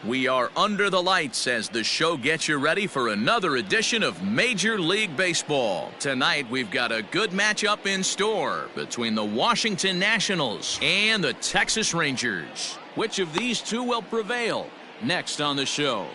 We are under the lights as the show gets you ready for another edition of Major League Baseball. Tonight, we've got a good matchup in store between the Washington Nationals and the Texas Rangers. Which of these two will prevail? Next on the show.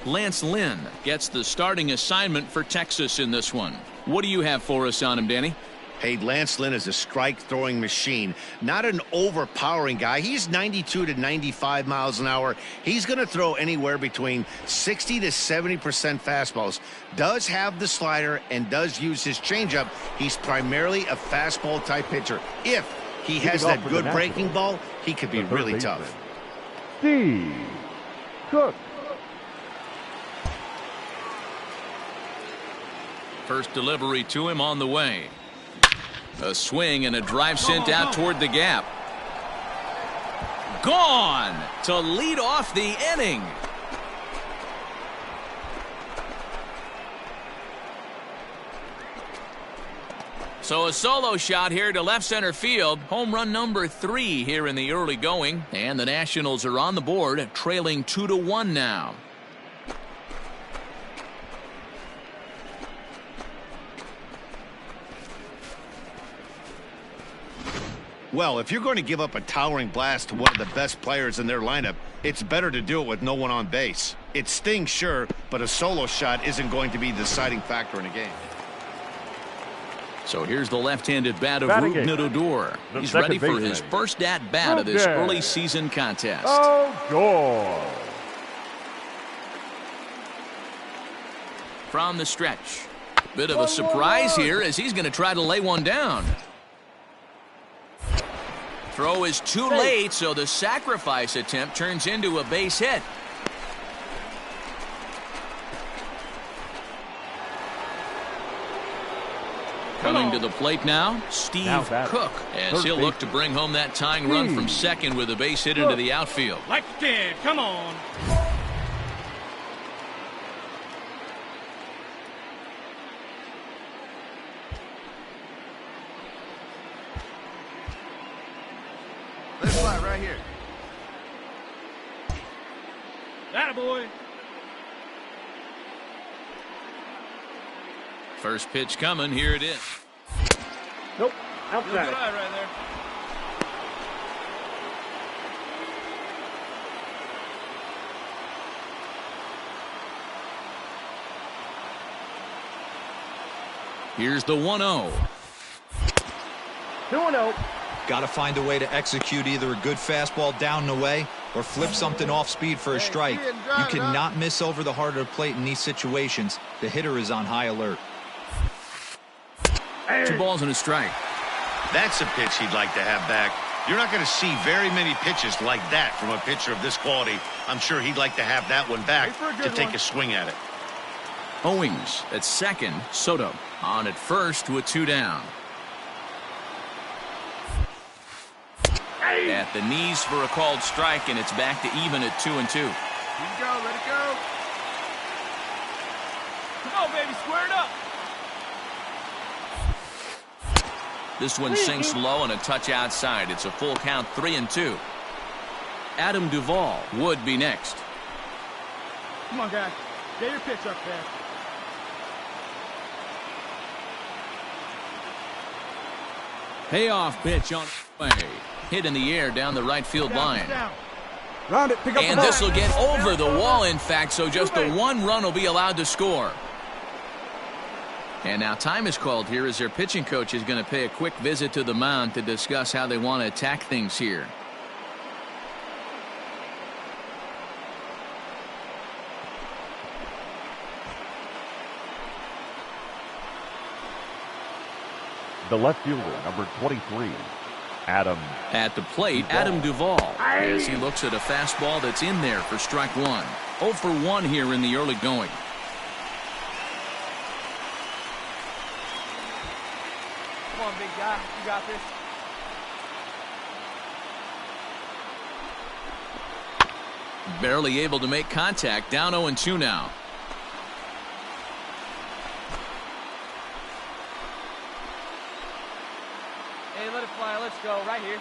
Lance Lynn gets the starting assignment for Texas in this one. What do you have for us on him, Danny? Hey, Lance Lynn is a strike-throwing machine, not an overpowering guy. He's 92 to 95 miles an hour. He's going to throw anywhere between 60 to 70% fastballs. Does have the slider and does use his changeup. He's primarily a fastball-type pitcher. If he has that good breaking ball, he could be really tough. Steve Cook. First delivery to him on the way. A swing and a drive sent out toward the gap. Gone to lead off the inning. So a solo shot here to left center field. Home run number 3 here in the early going. And the Nationals are on the board, trailing 2-1 now. Well, if you're going to give up a towering blast to one of the best players in their lineup, it's better to do it with no one on base. It stings, sure, but a solo shot isn't going to be the deciding factor in a game. So here's the left-handed bat of Rougned Odor. He's ready for his first at-bat of this early season contest. Odor. From the stretch. Bit of a surprise here as he's going to try to lay one down. Throw is too late, so the sacrifice attempt turns into a base hit. Coming to the plate now, Steve Cook, as he'll look to bring home that tying run from second with a base hit into the outfield. Like you did, come on. Right here. Attaboy. First pitch coming. Here it is. Nope. Outside. Good eye right there. Here's the 1-0. 2-0. Got to find a way to execute either a good fastball down and away or flip something off speed for a strike. You cannot miss over the heart of the plate in these situations. The hitter is on high alert. 2 balls and a strike. That's a pitch he'd like to have back. You're not going to see very many pitches like that from a pitcher of this quality. I'm sure he'd like to have that one back to take a swing at it. Owings at second. Soto on at first with 2 down. At the knees for a called strike, and it's back to even at 2-2. Here you go, let it go. Come on, baby, square it up. This one sinks low and a touch outside. It's a full count, 3-2. Adam Duvall would be next. Come on, guy. Get your pitch up there. Payoff pitch on the way. Hit in the air down the right field line. Round it, pick up and this will get over the wall, in fact, so just the 1 run will be allowed to score. And now time is called here as their pitching coach is going to pay a quick visit to the mound to discuss how they want to attack things here. The left fielder, number 23, Adam. At the plate, Adam Duvall, as he looks at a fastball that's in there for strike one. 0 for 1 here in the early going. Come on, big guy. You got this. Barely able to make contact. Down 0-2 now. Hey, let it fly. Let's go. Right here.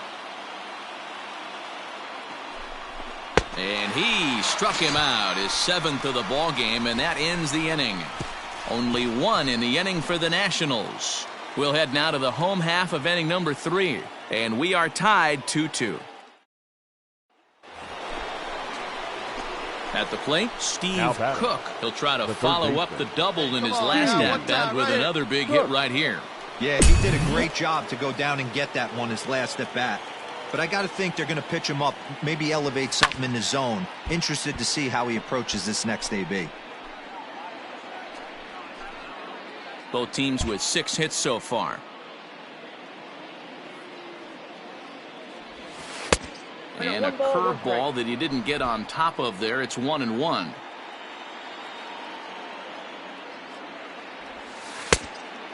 And he struck him out, his 7th of the ball game, and that ends the inning. Only 1 in the inning for the Nationals. We'll head now to the home half of inning number 3, and we are tied 2-2. At the plate, Steve Cook. He'll try to follow up the double in his last at-bat with another big hit right here. Yeah, he did a great job to go down and get that one his last at-bat. But I got to think they're going to pitch him up, maybe elevate something in the zone. Interested to see how he approaches this next AB. Both teams with 6 hits so far. And a curveball that he didn't get on top of there. It's 1-1.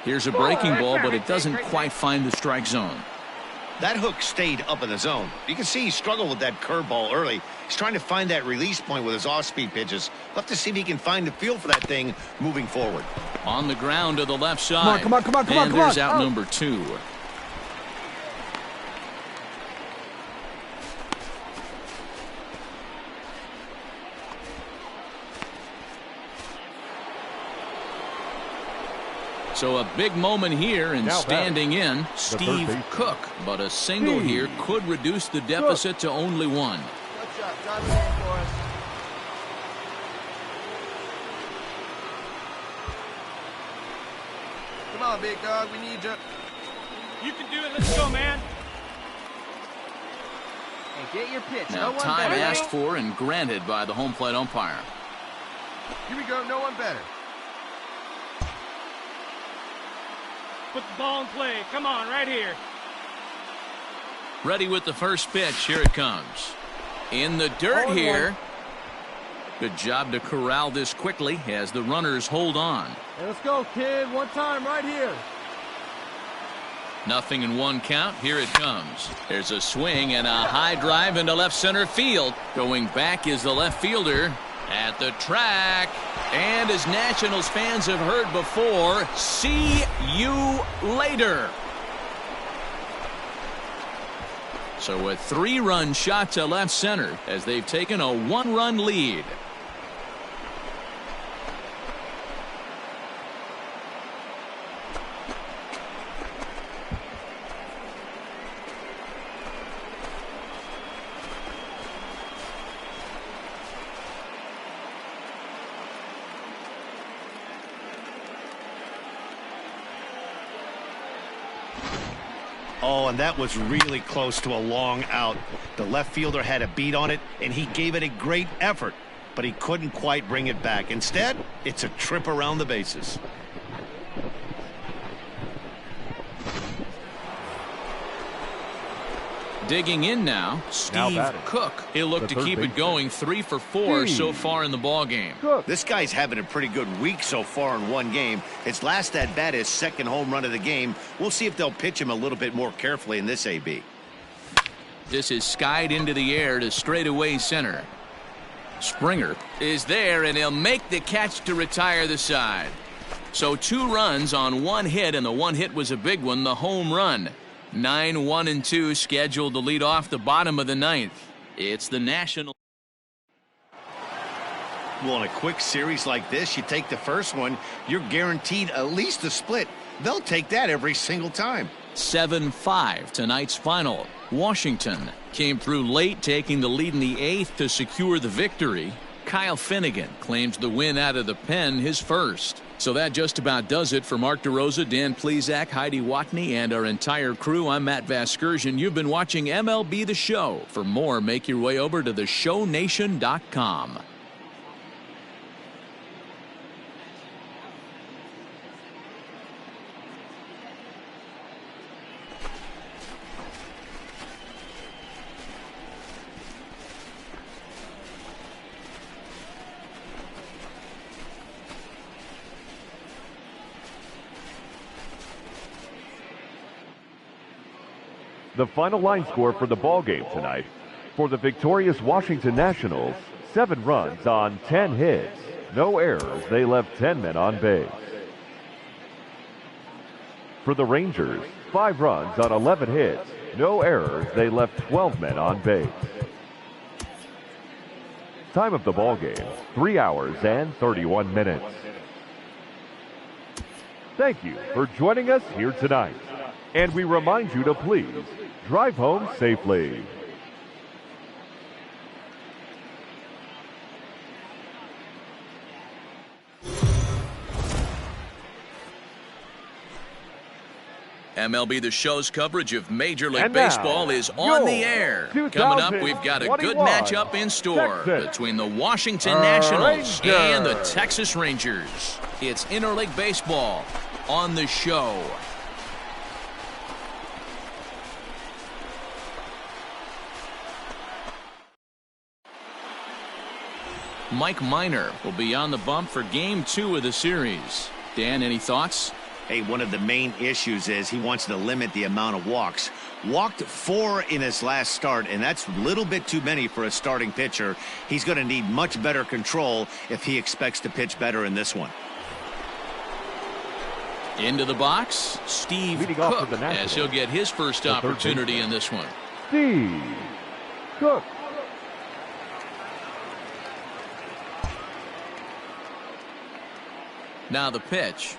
Here's a breaking ball, but it doesn't quite find the strike zone. That hook stayed up in the zone. You can see he struggled with that curveball early. He's trying to find that release point with his off-speed pitches. We'll have to see if he can find the feel for that thing moving forward. On the ground to the left side. Come on. And there's out number 2. So a big moment here, and standing in, Steve Cook. But a single here could reduce the deficit to only 1. Good job. Drive it in for us. Come on, big dog. We need you. You can do it. Let's go, man. Hey, get your pitch. Now, time asked for and granted by the home plate umpire. Here we go. No one better. Put the ball in play. Come on, right here. Ready with the first pitch. Here it comes. In the dirt here. Good job to corral this quickly as the runners hold on. Hey, let's go, kid. One time right here. Nothing in 1 count. Here it comes. There's a swing and a high drive into left center field. Going back is the left fielder at the track. And as Nationals fans have heard before, see you later. So a 3-run shot to left center as they've taken a 1-run lead. Oh, and that was really close to a long out. The left fielder had a beat on it, and he gave it a great effort, but he couldn't quite bring it back. Instead, it's a trip around the bases. Digging in now, Steve Cook. He'll look to keep it going. 3 for 4 so far in the ball game. This guy's having a pretty good week so far in 1 game. His last at bat, his 2nd home run of the game. We'll see if they'll pitch him a little bit more carefully in this AB. This is skied into the air to straightaway center. Springer is there, and he'll make the catch to retire the side. So 2 runs on 1 hit, and the 1 hit was a big one, the home run. 9-1-2 scheduled to lead off the bottom of the 9th. It's the Nationals. Well, in a quick series like this, you take the first one, you're guaranteed at least a split. They'll take that every single time. 7-5 tonight's final. Washington came through late, taking the lead in the 8th to secure the victory. Kyle Finnegan claims the win out of the pen, his first. So that just about does it for Mark DeRosa, Dan Plesac, Heidi Watney, and our entire crew. I'm Matt Vasgersian. You've been watching MLB The Show. For more, make your way over to theshownation.com. The final line score for the ball game tonight. For the victorious Washington Nationals, 7 runs on 10 hits. No errors. They left 10 men on base. For the Rangers, 5 runs on 11 hits. No errors. They left 12 men on base. Time of the ball game, 3 hours and 31 minutes. Thank you for joining us here tonight. And we remind you to please drive home safely. MLB The Show's coverage of Major League And now, Baseball is on the air. Coming up, we've got a good matchup in store between the Washington Nationals and the Texas Rangers. It's Interleague Baseball on the show. Mike Minor will be on the bump for Game 2 of the series. Dan, any thoughts? Hey, one of the main issues is he wants to limit the amount of walks. Walked 4 in his last start, and that's a little bit too many for a starting pitcher. He's going to need much better control if he expects to pitch better in this one. Into the box, Steve Cook, as he'll get his first opportunity in this one. Steve Cook. Now the pitch.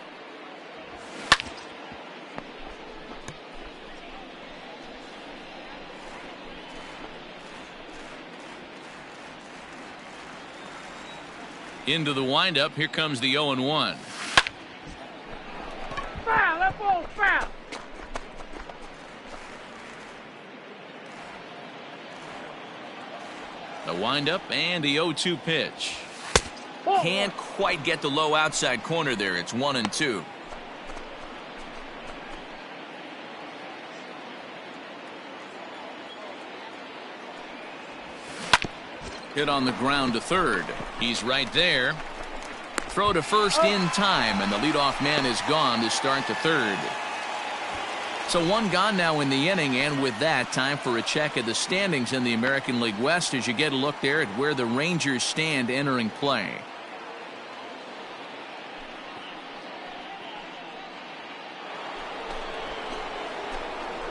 Into the windup. Here comes the 0-1. Foul, that ball's foul. The windup and the 0-2 pitch. Can't quite get the low outside corner there. It's 1-2. Hit on the ground to third. He's right there. Throw to first in time, and the leadoff man is gone to start the third. So 1 gone now in the inning, and with that, time for a check of the standings in the American League West as you get a look there at where the Rangers stand entering play.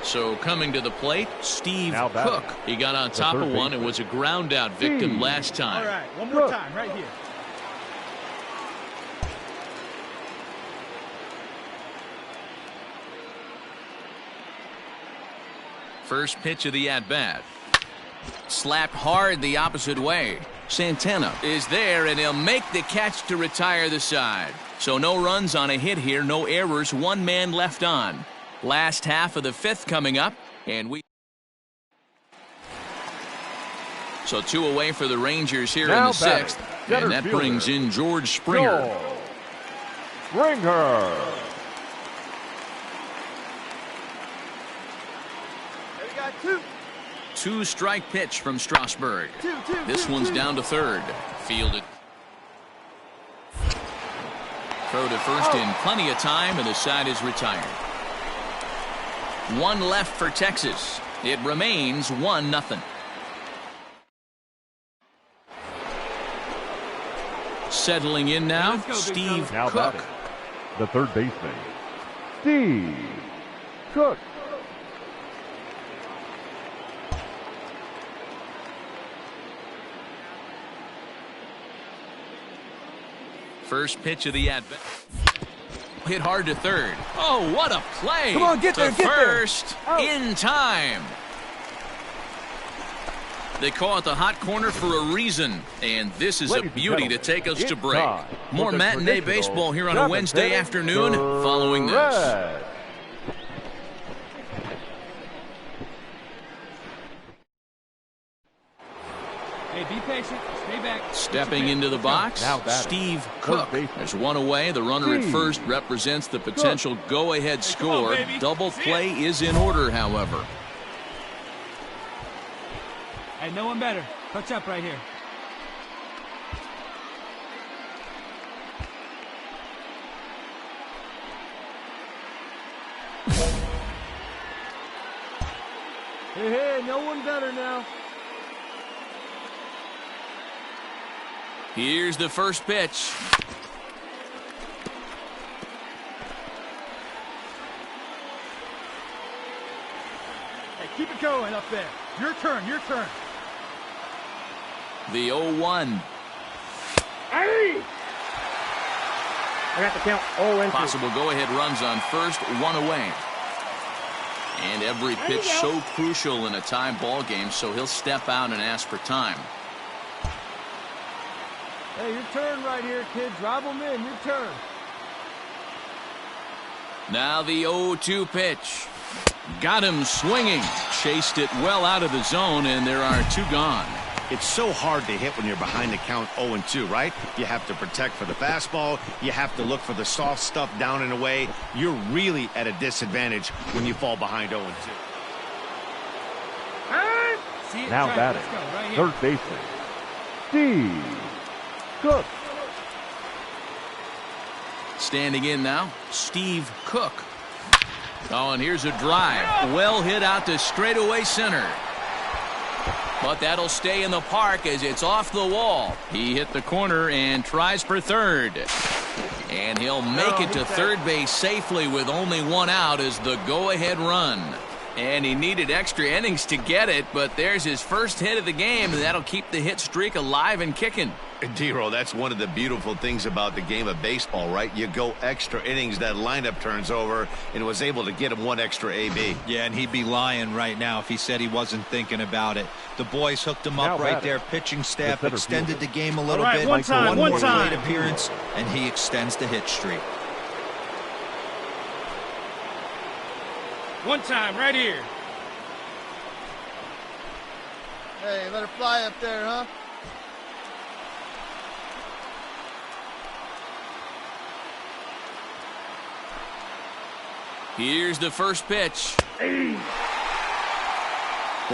So coming to the plate, Steve Cook. He got on top of one and was a ground out victim last time. All right, one more time right here. First pitch of the at-bat. Slapped hard the opposite way. Santana is there, and he'll make the catch to retire the side. So no runs on a hit here, no errors, 1 man left on. Last half of the 5th coming up, and so 2 away for the Rangers here now in the 6th, and that brings in George Springer. Springer. We got 2. 2-strike pitch from Strasburg. This one's down to third. Fielded. Throw to first in plenty of time, and the side is retired. 1 left for Texas. It remains 1-0. Settling in now, Steve Cook. The third baseman, Steve Cook. First pitch of the at-bat. Hit hard to third. Oh, what a play. Come on, get there, to get there. first in time. They call it the hot corner for a reason, and this is a beauty to take us to break. More matinee baseball here on a Wednesday afternoon following this. Hey, be patient. Stay back. Stepping into the box, Steve Cook. There's 1 away. The runner at first represents the potential go-ahead score. Double play is in order, however. Hey, no one better. Touch up right here. Hey, no one better now. Here's the first pitch. Hey, keep it going up there. Your turn, your turn. The 0-1. Hey! I got the count. 0-2. Possible go-ahead runs on first, one away. And every pitch so crucial in a tie ball game, so he'll step out and ask for time. Hey, your turn right here, kid. Drive them in. Your turn. Now the 0-2 pitch. Got him swinging. Chased it well out of the zone, and there are two gone. It's so hard to hit when you're behind the count 0-2, right? You have to protect for the fastball. You have to look for the soft stuff down and away. You're really at a disadvantage when you fall behind 0-2. Now batting, third baseman, Steve Cook. Standing in now, Steve Cook. Oh, and here's a drive. Well hit out to straightaway center. But that'll stay in the park as it's off the wall. He hit the corner and tries for third. And he'll make it to third base safely with only one out as the go-ahead run. And he needed extra innings to get it, but there's his first hit of the game, and that'll keep the hit streak alive and kicking. D-Roll, that's one of the beautiful things about the game of baseball, right? You go extra innings, that lineup turns over, and was able to get him one extra AB. Yeah, and he'd be lying right now if he said he wasn't thinking about it. The boys hooked him up right there. Pitching staff extended the game a little bit. One more plate appearance, and he extends the hit streak. One time, right here. Hey, let her fly up there, huh? Here's the first pitch. Boy,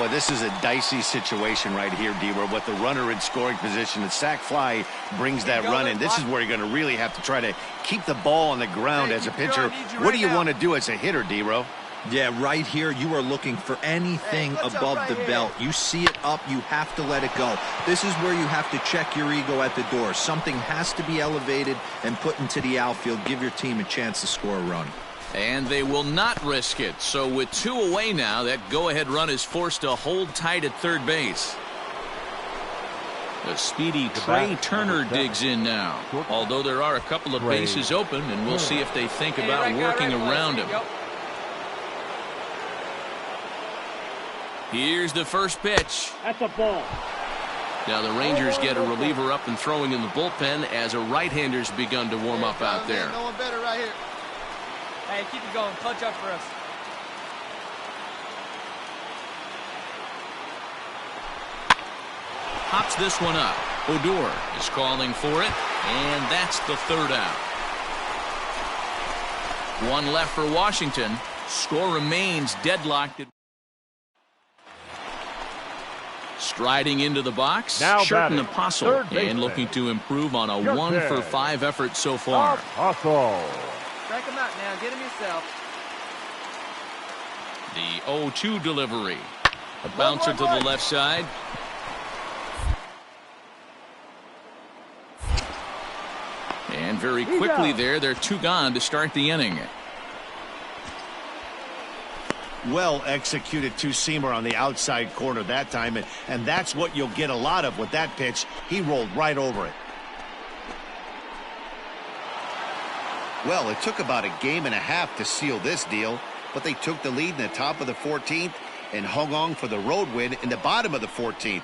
this is a dicey situation right here, D-Roll. With the runner in scoring position, the sac fly brings that run in. This is where you're going to really have to try to keep the ball on the ground as a pitcher. What do you want to do as a hitter, D-Roll? Yeah, right here, you are looking for anything above the belt. You see it up, you have to let it go. This is where you have to check your ego at the door. Something has to be elevated and put into the outfield. Give your team a chance to score a run. And they will not risk it. So with two away now, that go-ahead run is forced to hold tight at third base. The speedy Trey Turner digs in now. Although there are a couple of bases open, and we'll see if they think about working around him. Here's the first pitch. That's a ball. Now the Rangers get a reliever up and throwing in the bullpen as a right-hander's begun to warm up out there. No one better right here. Hey, keep it going. Punch up for us. Pops this one up. Odor is calling for it, and that's the third out. One left for Washington. Score remains deadlocked. Striding into the box, Sherton Apostle, and looking to improve on a 1-for-5 effort so far. Apostle. Strike him out now. Get him yourself. The 0-2 delivery. A bouncer to the left side. And very quickly there, they're two gone to start the inning. Well executed two-seamer on the outside corner that time, and that's what you'll get a lot of with that pitch. He rolled right over it. Well, it took about a game and a half to seal this deal, but they took the lead in the top of the 14th and hung on for the road win in the bottom of the 14th.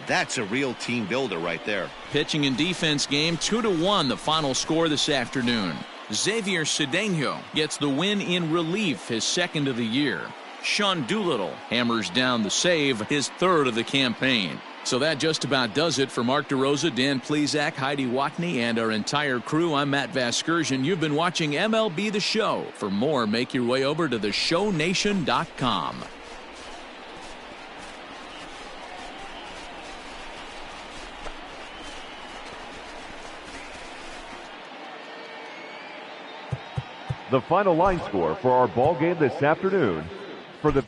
That's a real team builder right there. Pitching and defense game, 2-1 the final score this afternoon. Xavier Cedeno gets the win in relief, his second of the year. Sean Doolittle hammers down the save, his third of the campaign. So that just about does it for Mark DeRosa, Dan Plesac, Heidi Watney, and our entire crew. I'm Matt Vasgersian. You've been watching MLB The Show. For more, make your way over to theshownation.com. The final line score for our ball game this afternoon for the